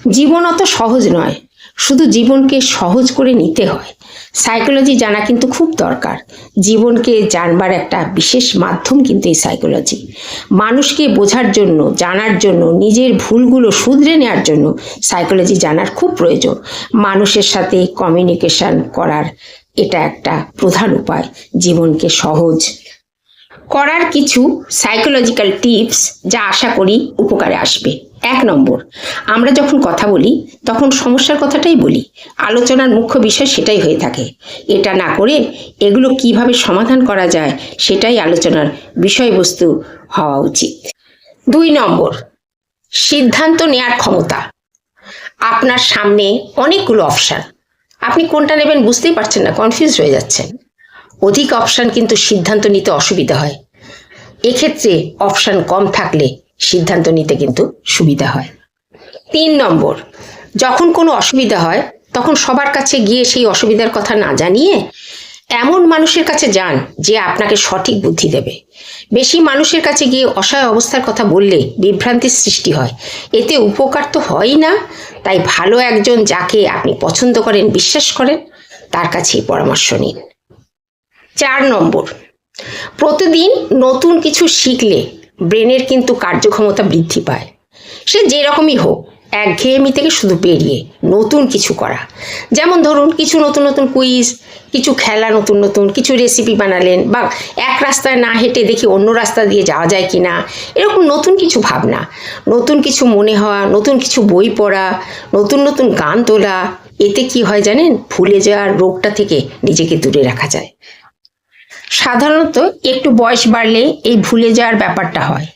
জীবন অত সহজ নয়, শুধু জীবনকে সহজ করে নিতে হয়। সাইকোলজি জানা কিন্তু খুব দরকার। জীবনকে জানবার একটা বিশেষ মাধ্যম কিন্তু এই সাইকোলজি। মানুষকে বোঝার জন্য, জানার জন্য, নিজের ভুলগুলো শুধরে নেওয়ার জন্য সাইকোলজি জানার খুব প্রয়োজন। মানুষের সাথে কমিউনিকেশন করার এটা একটা প্রধান উপায় জীবনকে সহজ করার। কিছু সাইকোলজিক্যাল টিপস যা আশা করি উপকারে আসবে। 1 নম্বর, আমরা যখন কথা বলি তখন সমস্যার কথাটাই বলি। আলোচনার মুখ্য বিষয় সেটাই হয়ে থাকে। এটা না করে এগুলো কিভাবে সমাধান করা যায় সেটাই আলোচনার বিষয়বস্তু হওয়া উচিত। 2 নম্বর, সিদ্ধান্ত নেয়ার ক্ষমতা। আপনার সামনে অনেকগুলো অপশন, আপনি কোনটা নেবেন বুঝতেই পারছেন না, কনফিউজ হয়ে যাচ্ছেন। অধিক অপশন কিন্তু সিদ্ধান্ত নিতে অসুবিধা হয়। এক্ষেত্রে অপশন কম থাকলে সিদ্ধান্ত নিতে কিন্তু সুবিধা হয়। 3 নম্বর, যখন কোনো অসুবিধা হয় তখন সবার কাছে গিয়ে সেই অসুবিধার কথা না জানিয়ে এমন মানুষের কাছে যান যে আপনাকে সঠিক বুদ্ধি দেবে। বেশি মানুষের কাছে গিয়ে অসহায় অবস্থার কথা বললে বিভ্রান্তির সৃষ্টি হয়, এতে উপকার তো হয়ই না। তাই ভালো একজন যাকে আপনি পছন্দ করেন, বিশ্বাস করেন, তার কাছেই পরামর্শ নিন। 4 নম্বর, প্রতিদিন নতুন কিছু শিখলে ব্রেনের কিন্তু কার্যক্ষমতা বৃদ্ধি পায়। সে যেরকমই হোক, একঘেয়েমি থেকে শুধু বেরিয়ে নতুন কিছু করা। যেমন ধরুন, কিছু নতুন নতুন কুইজ, কিছু খেলা, নতুন নতুন কিছু রেসিপি বানালেন, বা এক রাস্তায় না হেঁটে দেখি অন্য রাস্তা দিয়ে যাওয়া যায় কি না, এরকম নতুন কিছু ভাবনা, নতুন কিছু মনে হওয়া, নতুন কিছু বই পড়া, নতুন নতুন গান তোলা। এতে কি হয় জানেন, ভুলে যাওয়ার রোগটা থেকে নিজেকে দূরে রাখা যায়। সাধারণত একটু বয়স বাড়লে এই ভুলে যাওয়ার ব্যাপারটা হয়।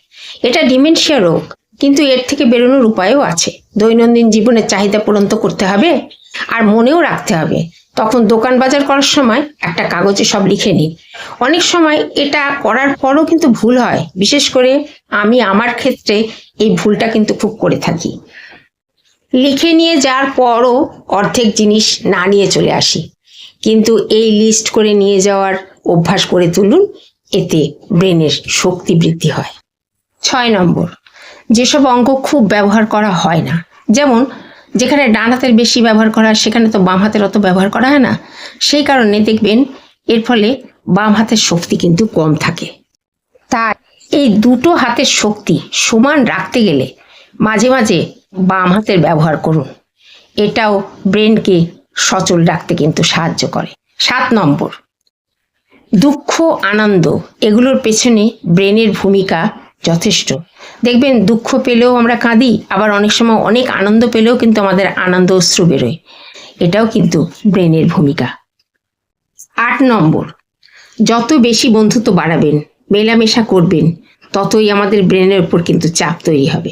এটা ডিমেনশিয়া রোগ, কিন্তু এর থেকে বেরোনোর উপায়ও আছে। দৈনন্দিন জীবনের চাহিদা পূরণ তো করতে হবে, আর মনেও রাখতে হবে। তখন দোকান বাজার করার সময় একটা কাগজে সব লিখে নিন। অনেক সময় এটা করার পরও কিন্তু ভুল হয়, বিশেষ করে আমি আমার ক্ষেত্রে এই ভুলটা কিন্তু খুব করে থাকি। লিখে নিয়ে যাওয়ার পরও অর্ধেক জিনিস না নিয়ে চলে আসি। কিন্তু এই লিস্ট করে নিয়ে যাওয়ার অভ্যাস করে তুলুন, এতে ব্রেনের শক্তি বৃদ্ধি হয়। 6 নম্বর, যেসব অঙ্গ খুব ব্যবহার করা হয় না, যেমন যেখানে ডান হাতের বেশি ব্যবহার করা হয় সেখানে তো বাম হাতের অত ব্যবহার করা হয় না, সেই কারণে দেখবেন এর ফলে বাম হাতের শক্তি কিন্তু কম থাকে। তাই এই দুটো হাতের শক্তি সমান রাখতে গেলে মাঝে মাঝে বাম হাতের ব্যবহার করুন। এটাও ব্রেনকে সচল রাখতে কিন্তু সাহায্য করে। 7 নম্বর, দুঃখ, আনন্দ, এগুলোর পেছনে ব্রেনের ভূমিকা যথেষ্ট। দেখবেন দুঃখ পেলেও আমরা কাঁদি, আবার অনেক সময় অনেক আনন্দ পেলেও কিন্তু আমাদের আনন্দ অশ্রু বেরোয়। এটাও কিন্তু ব্রেনের ভূমিকা। 8 নম্বর, যত বেশি বন্ধুত্ব বাড়াবেন, মেলামেশা করবেন, ততই আমাদের ব্রেনের উপর কিন্তু চাপ তৈরি হবে।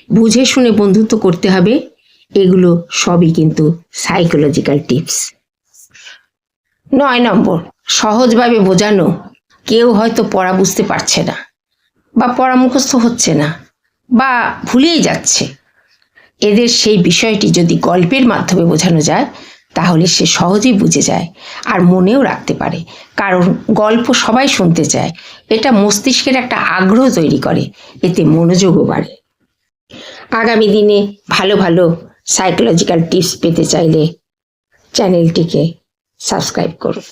বুঝে শুনে বন্ধুত্ব করতে হবে। এগুলো সবই কিন্তু সাইকোলজিক্যাল টিপস। 9 নম্বর, সহজভাবে বোঝানো। কেউ হয়তো পড়া বুঝতে পারছে না, বা পড়া মুখস্থ হচ্ছে না, বা ভুলেই যাচ্ছে। এদের সেই বিষয়টি যদি গল্পের মাধ্যমে বোঝানো যায় তাহলে সে সহজেই বুঝে যায় আর মনেও রাখতে পারে, কারণ গল্প সবাই শুনতে চায়। এটা মস্তিষ্কের একটা আগ্রহ তৈরি করে, এতে মনোযোগও বাড়ে। আগামী দিনে ভালো ভালো সাইকোলজিক্যাল টিপস পেতে চাইলে চ্যানেলটিকে সাবস্ক্রাইব করুন।